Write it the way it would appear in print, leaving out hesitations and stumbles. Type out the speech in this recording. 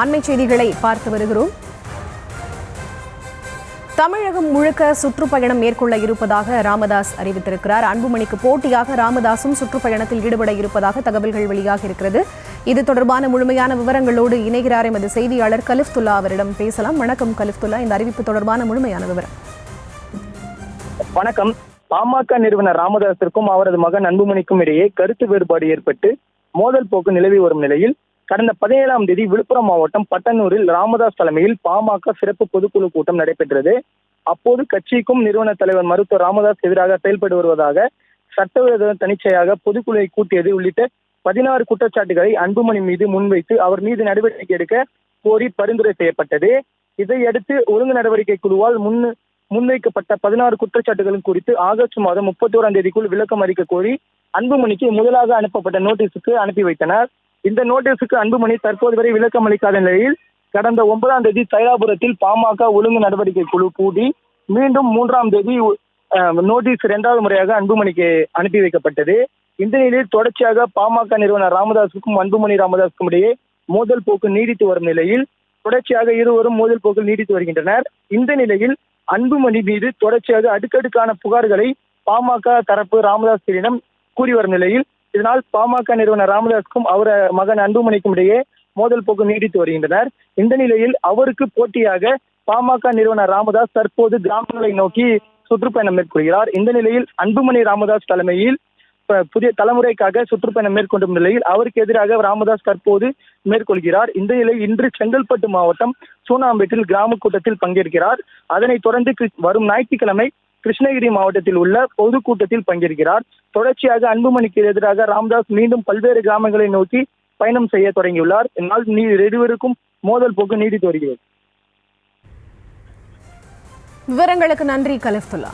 அண்மை செய்திகளை பார்த்து வருகிறோம். தமிழகம் முழுக்க சுற்றுப்பயணம் மேற்கொள்ள இருப்பதாக ராமதாஸ் அறிவித்திருக்கிறார். அன்புமணிக்கு போட்டியாக ராமதாசும் சுற்றுப்பயணத்தில் ஈடுபட இருப்பதாக தகவல்கள் வெளியாக இருக்கிறது. இது தொடர்பான முழுமையான விவரங்களோடு இணைகிறார் எமது செய்தியாளர் கலிஃப்துல்லா. அவரிடம் பேசலாம். வணக்கம் கலிஃப்துல்லா, இந்த அறிவிப்பு தொடர்பான முழுமையான விவரம். வணக்கம். பாமக நிறுவனர் ராமதாஸிற்கும் அவரது மகன் அன்புமணிக்கும் இடையே கருத்து வேறுபாடு ஏற்பட்டு மோதல் போக்கு நிலவி வரும் நிலையில் கடந்த 17ஆம் தேதி விழுப்புரம் மாவட்டம் பட்டனூரில் ராமதாஸ் தலைமையில் பாமக சிறப்பு பொதுக்குழு கூட்டம் நடைபெற்றது. அப்போது கட்சிக்கும் நிறுவன தலைவர் மருத்துவர் ராமதாஸ் எதிராக செயல்பட்டு வருவதாக சட்டவிரோத தனிச்சையாக பொதுக்குழுவை கூட்டியது உள்ளிட்ட 16 குற்றச்சாட்டுகளை அன்புமணி மீது முன்வைத்து அவர் மீது நடவடிக்கை எடுக்க கோரி பரிந்துரை செய்யப்பட்டது. இதையடுத்து ஒழுங்கு நடவடிக்கை குழுவால் முன்வைக்கப்பட்ட 16 குற்றச்சாட்டுகளும் குறித்து ஆகஸ்ட் மாதம் 31ஆம் தேதிக்குள் விளக்கம் அளிக்க கோரி அன்புமணிக்கு முதலாக அனுப்பப்பட்ட நோட்டீஸுக்கு அனுப்பி வைத்தனர். இந்த நோட்டீஸுக்கு அன்புமணி தற்போது வரை விளக்கம் அளிக்காத நிலையில் கடந்த 9ஆம் தேதி தைலாபுரத்தில் பாமக ஒழுங்கு நடவடிக்கை குழு கூடி மீண்டும் 3ஆம் தேதி நோட்டீஸ் 2வது முறையாக அன்புமணிக்கு அனுப்பி வைக்கப்பட்டது. இந்த நிலையில் தொடர்ச்சியாக பாமக நிறுவனர் ராமதாஸுக்கும் அன்புமணி ராமதாஸுக்கும் இடையே மோதல் போக்கு நீடித்து வரும் நிலையில் தொடர்ச்சியாக இருவரும் மோதல் போக்கில் நீடித்து வருகின்றனர். இந்த நிலையில் அன்புமணி மீது தொடர்ச்சியாக அடுக்கடுக்கான புகார்களை பாமக தரப்பு ராமதாஸிடம் கூறி வரும் நிலையில் இதனால் பாமக நிறுவனர் ராமதாஸுக்கும் அவர் மகன் அன்புமணிக்கும் இடையே மோதல் போக்கு நீடித்து வருகின்றனர். இந்த நிலையில் அவருக்கு போட்டியாக பாமக நிறுவனர் ராமதாஸ் தற்போது கிராமங்களை நோக்கி சுற்றுப்பயணம் மேற்கொள்கிறார். இந்த நிலையில் அன்புமணி ராமதாஸ் தலைமையில் புதிய தலைமுறைக்காக சுற்றுப்பயணம் மேற்கொண்டும் நிலையில் அவருக்கு எதிராக ராமதாஸ் தற்போது மேற்கொள்கிறார். இந்த நிலையில் இன்று செங்கல்பட்டு மாவட்டம் சூனாம்பேட்டில் கிராம கூட்டத்தில் பங்கேற்கிறார். அதனைத் தொடர்ந்து வரும் ஞாயிற்றுக்கிழமை கிருஷ்ணகிரி மாவட்டத்தில் உள்ள பொதுக்கூட்டத்தில் பங்கேற்கிறார். தொடர்ச்சியாக அன்புமணிக்கு எதிராக ராமதாஸ் மீண்டும் பல்வேறு கிராமங்களை நோக்கி பயணம் செய்ய தொடங்கியுள்ளார். இதனால் இருவருக்கும் மோதல் போக்கு நீடித்து வருகிறது. விவரங்களுக்கு நன்றி கலிஃப்துல்லா.